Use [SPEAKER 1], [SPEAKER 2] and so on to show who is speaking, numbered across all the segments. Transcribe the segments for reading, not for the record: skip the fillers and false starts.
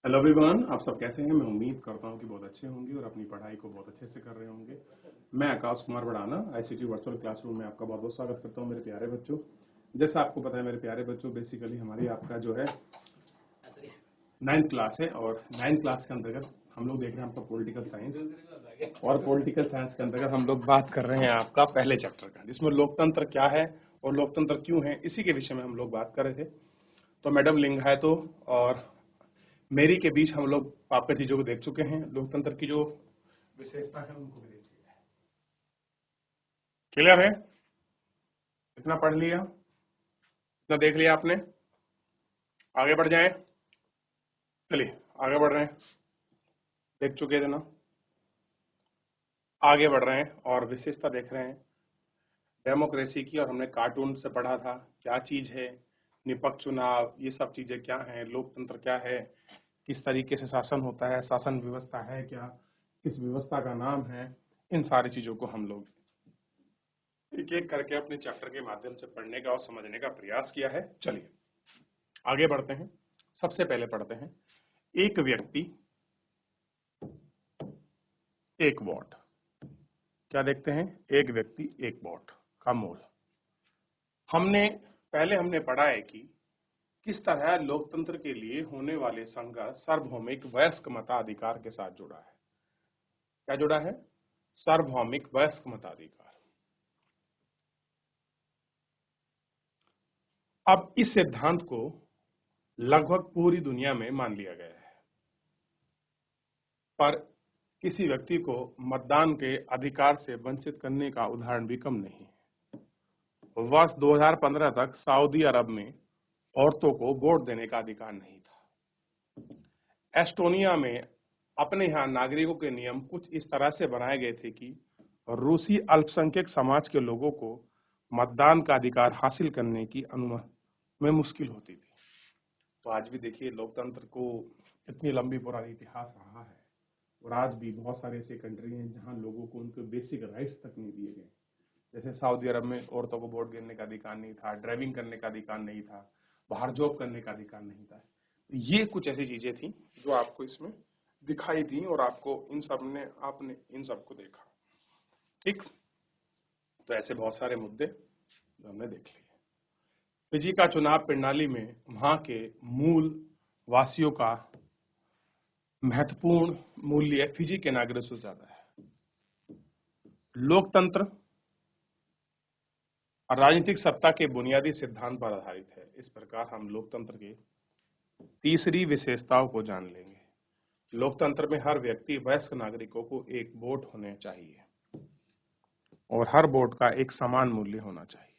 [SPEAKER 1] Hello everyone, आप सब कैसे हैं। मैं उम्मीद करता हूं कि बहुत अच्छे होंगे और अपनी पढ़ाई को बहुत अच्छे से कर रहे होंगे। मैं Akash Kumar Badana ICT virtual classroom में आपका बहुत बहुत स्वागत करता हूं मेरे प्यारे बच्चों। जैसा आपको पता है मेरे प्यारे बच्चों, बेसिकली हमारी आपका जो है 9th क्लास है और 9th क्लास के अंतर्गत हम लोग देख रहे हैं आपका पॉलिटिकल साइंस। और पॉलिटिकल साइंस के अंतर्गत हम लोग बात कर रहे हैं आपका पहले चैप्टर का, जिसमें लोकतंत्र क्या है और लोकतंत्र क्यों है, इसी के विषय में हम लोग बात कर रहे थे। तो मैडम लिंगायतों और मेरी के बीच हम लोग आपका चीजों को देख चुके हैं। लोकतंत्र की जो विशेषता है उनको भी देख लिया है। क्लियर है? इतना पढ़ लिया, इतना देख लिया आपने, आगे बढ़ जाए। चलिए आगे बढ़ रहे हैं। देख चुके थे ना, आगे बढ़ रहे हैं और विशेषता देख रहे हैं डेमोक्रेसी की। और हमने कार्टून से पढ़ा था क्या चीज है, निष्पक्ष चुनाव, ये सब चीजें क्या है, लोकतंत्र क्या है, किस तरीके से शासन होता है, शासन व्यवस्था है क्या, किस व्यवस्था का नाम है, इन सारी चीजों को हम लोग एक एक करके अपने चैप्टर के माध्यम से पढ़ने का और समझने का प्रयास किया है। चलिए आगे बढ़ते हैं। सबसे पहले पढ़ते हैं एक व्यक्ति एक वोट। क्या देखते हैं? एक व्यक्ति एक वोट का मूल। हमने पढ़ा है कि किस तरह लोकतंत्र के लिए होने वाले संघर्ष सार्वभौमिक वयस्क मताधिकार के साथ जुड़ा है। क्या जुड़ा है? सार्वभौमिक वयस्क मताधिकार। अब इस सिद्धांत को लगभग पूरी दुनिया में मान लिया गया है, पर किसी व्यक्ति को मतदान के अधिकार से वंचित करने का उदाहरण भी कम नहीं है। वर्ष 2015 तक सऊदी अरब में औरतों को वोट देने का अधिकार नहीं था। एस्टोनिया में अपने यहाँ नागरिकों के नियम कुछ इस तरह से बनाए गए थे कि रूसी अल्पसंख्यक समाज के लोगों को मतदान का अधिकार हासिल करने की अनुमति में मुश्किल होती थी। तो आज भी देखिए लोकतंत्र को इतनी लंबी पुरानी इतिहास रहा है और आज भी बहुत सारे ऐसे कंट्री हैं जहां लोगों को उनके बेसिक राइट्स तक नहीं दिए गए। जैसे सऊदी अरब में औरतों को वोट देने का अधिकार नहीं था, ड्राइविंग करने का अधिकार नहीं था, बाहर जॉब करने का अधिकार नहीं था। ये कुछ ऐसी चीजें थी जो आपको इसमें दिखाई दी और आपने इन सबको देखा। ठीक, तो ऐसे बहुत सारे मुद्दे जो हमने देख लिए। फिजी का चुनाव प्रणाली में वहां के मूल वासियों का महत्वपूर्ण मूल्य फिजी के नागरिकों से ज्यादा है। लोकतंत्र और राजनीतिक सत्ता के बुनियादी सिद्धांत पर आधारित है। इस प्रकार हम लोकतंत्र के तीसरी विशेषताओं को जान लेंगे। लोकतंत्र में हर व्यक्ति वयस्क नागरिकों को एक वोट होने चाहिए और हर वोट का एक समान मूल्य होना चाहिए।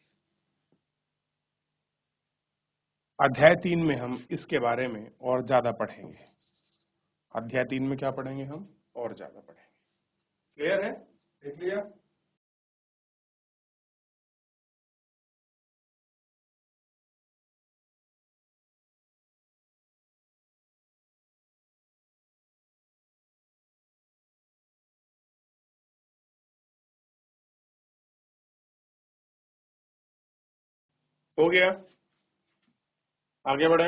[SPEAKER 1] अध्याय 3 में हम इसके बारे में और ज्यादा पढ़ेंगे। अध्याय 3 में क्या पढ़ेंगे? हम और ज्यादा पढ़ेंगे। क्लियर है? देख लिया? हो गया? आगे बढ़े।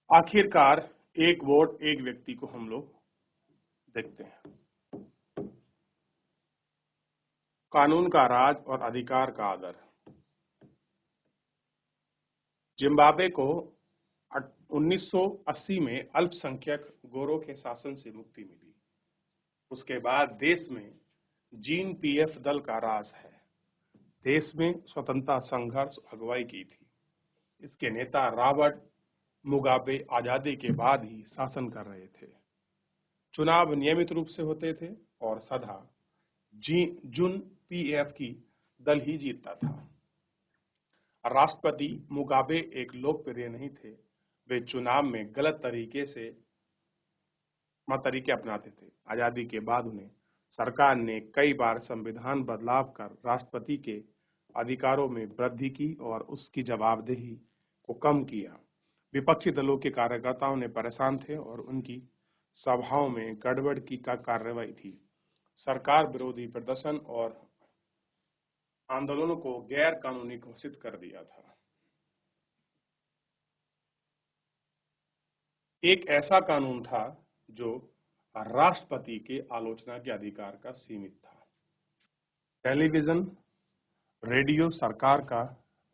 [SPEAKER 1] आखिरकार एक वोट एक व्यक्ति को हम लोग देखते हैं। कानून का राज और अधिकार का आदर। जिम्बाब्वे को 1980 में अल्पसंख्यक गोरों के शासन से मुक्ति मिली। उसके बाद देश में जीन पीएफ दल का राज है। देश में स्वतंत्रता संघर्ष अगुवाई की थी। इसके नेता रॉबर्ट मुगाबे आजादी के बाद ही शासन कर रहे थे। चुनाव नियमित रूप से होते थे और सदा जुन पीएफ की दल ही जीतता था। राष्ट्रपति मुगाबे एक लोकप्रिय नहीं थे। वे चुनाव में गलत तरीके अपनाते थे। आजादी के बाद उन्हें सरकार ने कई बार संविधान बदलाव कर राष्ट्रपति के अधिकारों में वृद्धि की और उसकी जवाबदेही को कम किया। विपक्षी दलों के कार्यकर्ताओं ने परेशान थे और उनकी सभाओं में गड़बड़ की का कार्रवाई थी। सरकार विरोधी प्रदर्शन और आंदोलनों को गैर कानूनी घोषित कर दिया था। एक ऐसा कानून था जो राष्ट्रपति के आलोचना के अधिकार का सीमित था। टेलीविजन, रेडियो सरकार का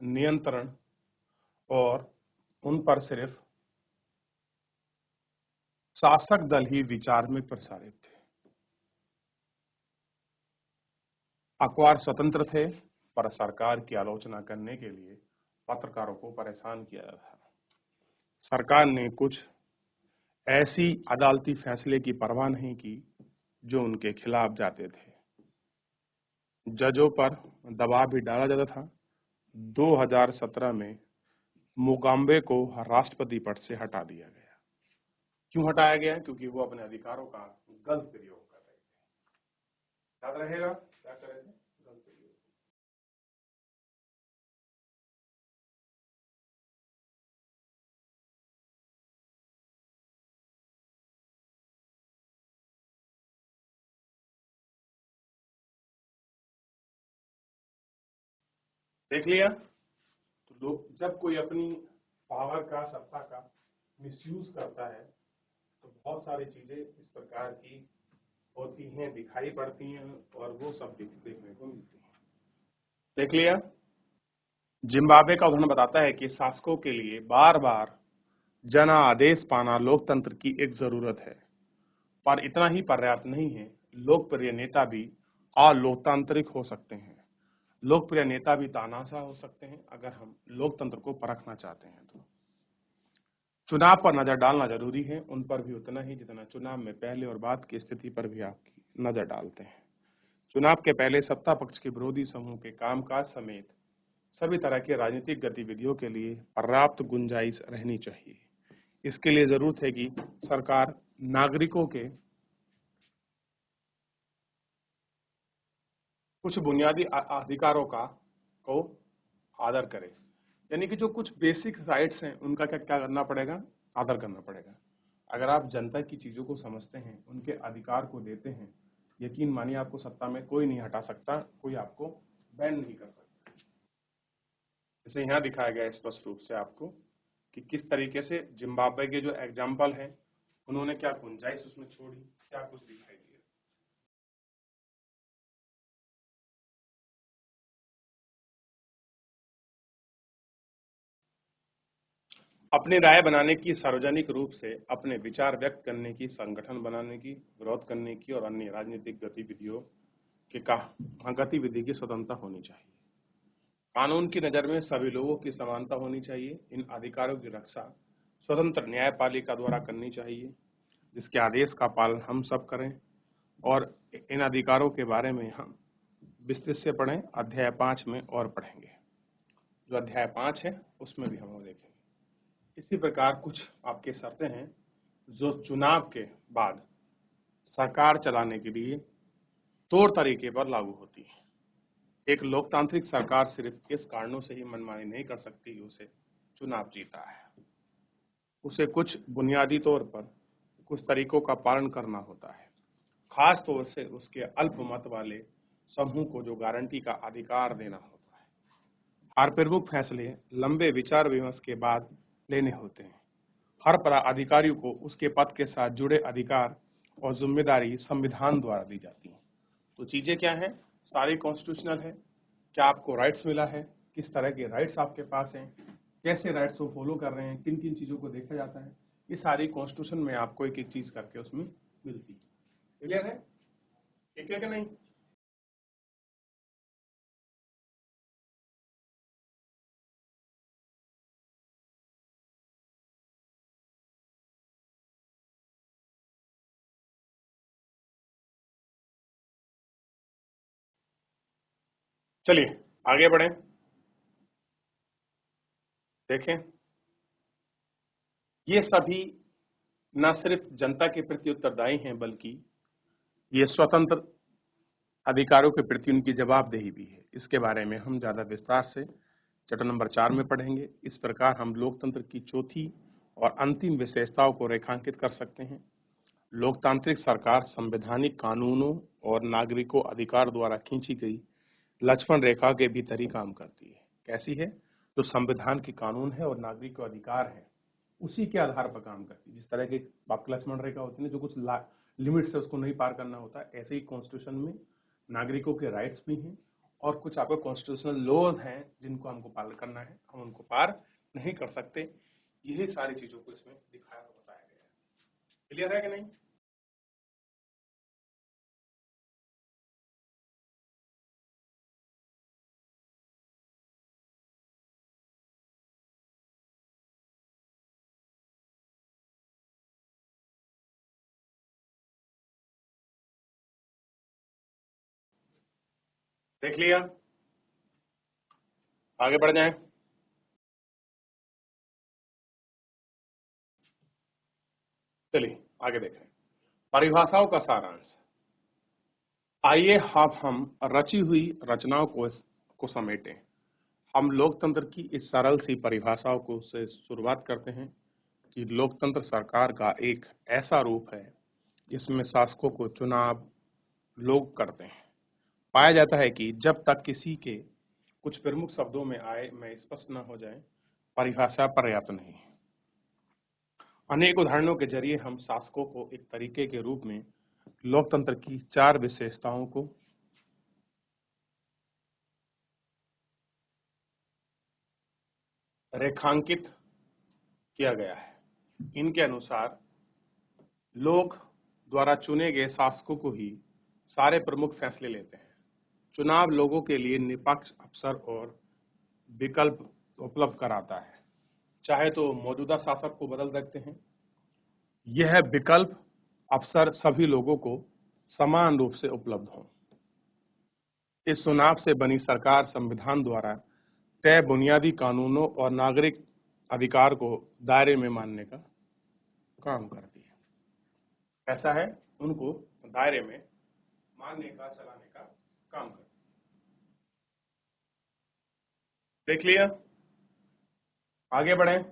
[SPEAKER 1] नियंत्रण और उन पर सिर्फ शासक दल ही विचार में प्रसारित थे। अखबार स्वतंत्र थे, पर सरकार की आलोचना करने के लिए पत्रकारों को परेशान किया था। सरकार ने कुछ ऐसी अदालती फैसले की परवाह नहीं की जो उनके खिलाफ जाते थे। जजों पर दबाव भी डाला जाता था। 2017 में मुगाबे को राष्ट्रपति पद से हटा दिया गया। क्यों हटाया गया? क्योंकि वो अपने अधिकारों का गलत प्रयोग कर रहे थे। याद रहेगा क्या कर रहे थे? गलत प्रयोग। देख लिया? तो लोग जब कोई अपनी पावर का, सत्ता का मिसयूज करता है तो बहुत सारी चीजें इस प्रकार की होती हैं, दिखाई पड़ती हैं और वो सब देखने को मिलती हैं। देख लिया? जिम्बाब्वे का उदाहरण बताता है कि शासकों के लिए बार बार जनादेश पाना लोकतंत्र की एक जरूरत है, पर इतना ही पर्याप्त नहीं है। लोकप्रिय नेता भी अलोकतांत्रिक हो सकते हैं। लोकप्रिय नेता भी तानाशाह हो सकते हैं अगर हम लोकतंत्र को परखना चाहते हैं तो। चुनाव पर नजर डालना जरूरी है, उन पर भी उतना ही जितना चुनाव में पहले और बाद की स्थिति पर भी आपकी नजर डालते हैं। चुनाव के पहले सत्ता पक्ष के विरोधी समूह के कामकाज समेत सभी तरह की राजनीतिक गतिविधियों के लिए पर्याप्त गुंजाइश रहनी चाहिए। इसके लिए जरूरत है कि सरकार नागरिकों के कुछ बुनियादी अधिकारों को आदर करे, यानी कि जो कुछ बेसिक राइट्स हैं उनका क्या करना पड़ेगा? आदर करना पड़ेगा। अगर आप जनता की चीजों को समझते हैं, उनके अधिकार को देते हैं, यकीन मानिए आपको सत्ता में कोई नहीं हटा सकता, कोई आपको बैन नहीं कर सकता। जैसे यहाँ दिखाया गया स्पष्ट रूप से आपको कि किस तरीके से जिम्बाब्वे के जो एग्जाम्पल है उन्होंने क्या गुंजाइश उसमें छोड़ी, क्या कुछ दिखाई दिया। अपनी राय बनाने की, सार्वजनिक रूप से अपने विचार व्यक्त करने की, संगठन बनाने की, विरोध करने की और अन्य राजनीतिक गतिविधियों के गतिविधि की स्वतंत्रता होनी चाहिए। कानून की नजर में सभी लोगों की समानता होनी चाहिए। इन अधिकारों की रक्षा स्वतंत्र न्यायपालिका द्वारा करनी चाहिए, जिसके आदेश का पालन हम सब करें। और इन अधिकारों के बारे में हम विस्तृत से पढ़ें, अध्याय 5 में और पढ़ेंगे। जो अध्याय 5 है उसमें भी हम लोग देखेंगे। इसी प्रकार कुछ आपके शर्तें हैं जो चुनाव के बाद सरकार चलाने के लिए तौर तरीके पर लागू होती है। एक लोकतांत्रिक सरकार सिर्फ इस कारणों से ही मनमानी नहीं कर सकती कि उसे चुनाव जीता है। उसे कुछ बुनियादी तौर पर कुछ तरीकों का पालन करना होता है, खास तौर से उसके अल्पमत वाले समूह को जो गारंटी का अधिकार देना होता है। हर प्रमुख फैसले लंबे विचार विमर्श के बाद लेने होते हैं। हर अधिकारियों को उसके पद के साथ जुड़े अधिकार और जिम्मेदारी संविधान द्वारा दी जाती है। तो चीजें क्या हैं? सारी कॉन्स्टिट्यूशनल है। क्या आपको राइट्स मिला है? किस तरह के राइट्स आपके पास हैं? कैसे राइट्स को फॉलो कर रहे हैं? किन किन चीजों को देखा जाता है? ये सारी कॉन्स्टिट्यूशन में आपको एक एक चीज करके उसमें मिलती है। क्लियर है? ठीक है कि नहीं? चलिए आगे बढ़ें। देखें, ये सभी न सिर्फ जनता के प्रति उत्तरदायी हैं, बल्कि ये स्वतंत्र अधिकारों के प्रति उनकी जवाबदेही भी है। इसके बारे में हम ज्यादा विस्तार से चैप्टर नंबर 4 में पढ़ेंगे। इस प्रकार हम लोकतंत्र की चौथी और अंतिम विशेषताओं को रेखांकित कर सकते हैं। लोकतांत्रिक सरकार संवैधानिक कानूनों और नागरिकों अधिकार द्वारा खींची गई लक्ष्मण रेखा के भीतर ही काम करती है। कैसी है? जो संविधान के कानून है और नागरिक अधिकार है, उसी के आधार पर काम करती है। जिस तरह की आपकी लक्ष्मण रेखा होती है जो कुछ लिमिट से उसको नहीं पार करना होता, ऐसे ही कॉन्स्टिट्यूशन में नागरिकों के राइट्स भी हैं और कुछ आपके कॉन्स्टिट्यूशनल लॉज हैं जिनको हमको पालन करना है, हम उनको पार नहीं कर सकते। यही सारी चीजों को इसमें दिखाया और बताया गया है। क्लियर है कि नहीं? देख लिया? आगे बढ़ जाएं। चलिए आगे देखें परिभाषाओं का सारांश। आइए अब हम रची हुई रचनाओं को समेटें। हम लोकतंत्र की इस सरल सी परिभाषाओं को से शुरुआत करते हैं कि लोकतंत्र सरकार का एक ऐसा रूप है जिसमें शासकों को चुनाव लोग करते हैं। पाया जाता है कि जब तक किसी के कुछ प्रमुख शब्दों में आय में स्पष्ट न हो जाए, परिभाषा पर्याप्त नहीं है। अनेक उदाहरणों के जरिए हम शासकों को एक तरीके के रूप में लोकतंत्र की 4 विशेषताओं को रेखांकित किया गया है। इनके अनुसार लोग द्वारा चुने गए शासकों को ही सारे प्रमुख फैसले लेते हैं। चुनाव लोगों के लिए निष्पक्ष अवसर और विकल्प उपलब्ध कराता है। चाहे तो मौजूदा शासक को बदल सकते हैं। यह विकल्प अवसर सभी लोगों को समान रूप से उपलब्ध हो। इस चुनाव से बनी सरकार संविधान द्वारा तय बुनियादी कानूनों और नागरिक अधिकार को दायरे में मानने का काम करती है। ऐसा है उनको दायरे में मानने का चलाने का काम करती है। देख लिया? आगे बढ़ें।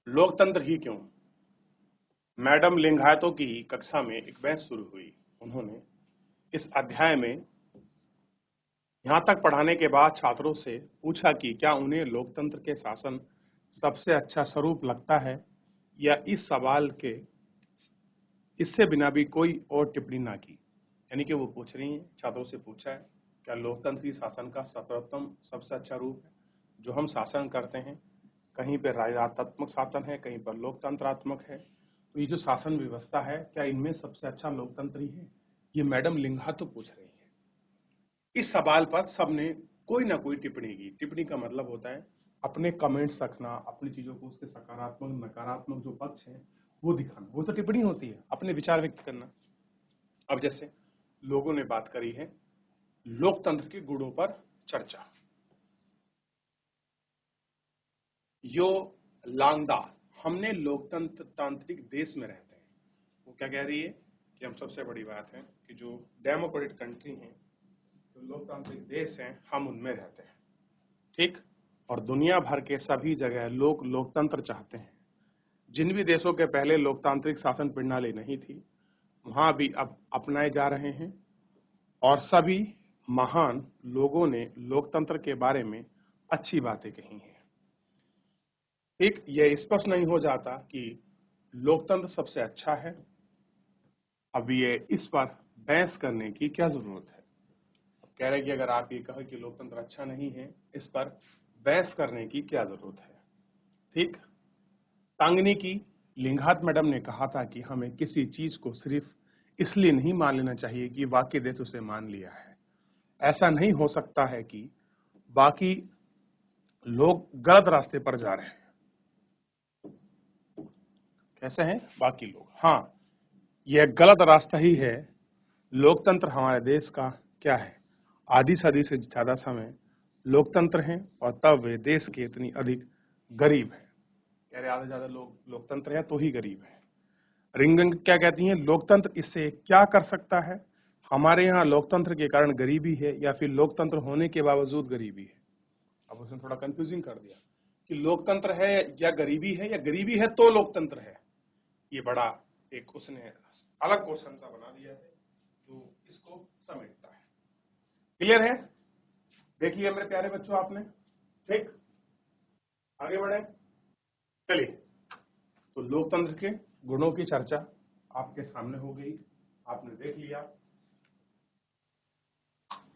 [SPEAKER 1] लोकतंत्र ही क्यों? मैडम लिंगायतों की कक्षा में एक बहस शुरू हुई। उन्होंने इस अध्याय में यहां तक पढ़ाने के बाद छात्रों से पूछा कि क्या उन्हें लोकतंत्र के शासन सबसे अच्छा स्वरूप लगता है या इस सवाल के इससे बिना भी कोई और टिप्पणी ना की। यानी कि वो पूछ रही हैं, छात्रों से पूछा है क्या लोकतंत्री शासन का सर्वोत्तम सबसे अच्छा रूप है जो हम शासन करते हैं। कहीं पर राजनात्मक शासन है, कहीं पर लोकतंत्रात्मक है। तो ये जो शासन व्यवस्था है क्या इनमें सबसे अच्छा लोकतंत्र ही है? ये मैडम लिंगा तो पूछ रही है। इस सवाल पर सबने कोई ना कोई टिप्पणी की। टिप्पणी का मतलब होता है अपने कमेंट्स रखना, अपनी चीजों को उसके सकारात्मक नकारात्मक जो पक्ष है वो दिखाना, वो तो टिप्पणी होती है, अपने विचार व्यक्त करना। अब जैसे लोगों ने बात करी है लोकतंत्र के गुणों पर चर्चा। यो लांगदा, हमने लोकतंत्र तांत्रिक देश में रहते हैं। वो क्या कह रही है कि हम सबसे बड़ी बात है कि जो डेमोक्रेटिक कंट्री है, जो लोकतांत्रिक देश हैं, हम उनमें रहते हैं। ठीक? और दुनिया भर के सभी जगह लोग लोकतंत्र चाहते हैं। जिन भी देशों के पहले लोकतांत्रिक शासन प्रणाली नहीं थी, वहां भी अब अपनाए जा रहे हैं और सभी महान लोगों ने लोकतंत्र के बारे में अच्छी बातें कही हैं। ठीक, यह स्पष्ट नहीं हो जाता कि लोकतंत्र सबसे अच्छा है। अब ये इस पर बहस करने की क्या जरूरत है? कह रहे कि अगर आप ये कहें कि लोकतंत्र अच्छा नहीं है, इस पर बहस करने की क्या जरूरत है? ठीक, तांगनी की लिंगायत मैडम ने कहा था कि हमें किसी चीज को सिर्फ इसलिए नहीं मान लेना चाहिए कि बाकी देश उसे मान लिया है। ऐसा नहीं हो सकता है कि बाकी लोग गलत रास्ते पर जा रहे हैं। कैसे हैं बाकी लोग? हाँ, यह गलत रास्ता ही है। लोकतंत्र हमारे देश का क्या है? आधी सदी से ज्यादा समय लोकतंत्र हैं और तब वे देश के इतनी अधिक गरीब हैं। कह रहे आधे ज्यादा लोग लोकतंत्र है तो ही गरीब है। रिंगन क्या कहती हैं? लोकतंत्र इससे क्या कर सकता है? हमारे यहाँ लोकतंत्र के कारण गरीबी है या फिर लोकतंत्र होने के बावजूद गरीबी है? अब उसने थोड़ा कंफ्यूजिंग कर दिया कि लोकतंत्र है या गरीबी है तो लोकतंत्र है। ये बड़ा एक उसने अलग क्वेश्चन सा बना दिया है जो इसको समेटता है। क्लियर है? देखिए मेरे प्यारे बच्चों आपने। ठीक, आगे बढ़े, चलिए। तो लोकतंत्र के गुणों की चर्चा आपके सामने हो गई, आपने देख लिया,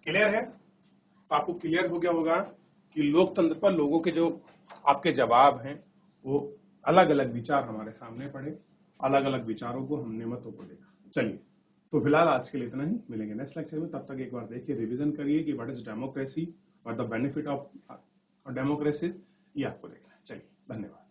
[SPEAKER 1] क्लियर है। तो आपको क्लियर हो गया होगा कि लोकतंत्र पर लोगों के जो आपके जवाब हैं वो अलग अलग विचार हमारे सामने पड़े, अलग अलग विचारों को हमने मतों को देखा। चलिए, तो फिलहाल आज के लिए इतना ही, मिलेंगे नेक्स्ट लेक्चर में। तब तक एक बार देखिए, रिवीजन करिए कि व्हाट इज डेमोक्रेसी और द बेनिफिट ऑफ डेमोक्रेसी, ये आपको देखना है। चलिए, धन्यवाद।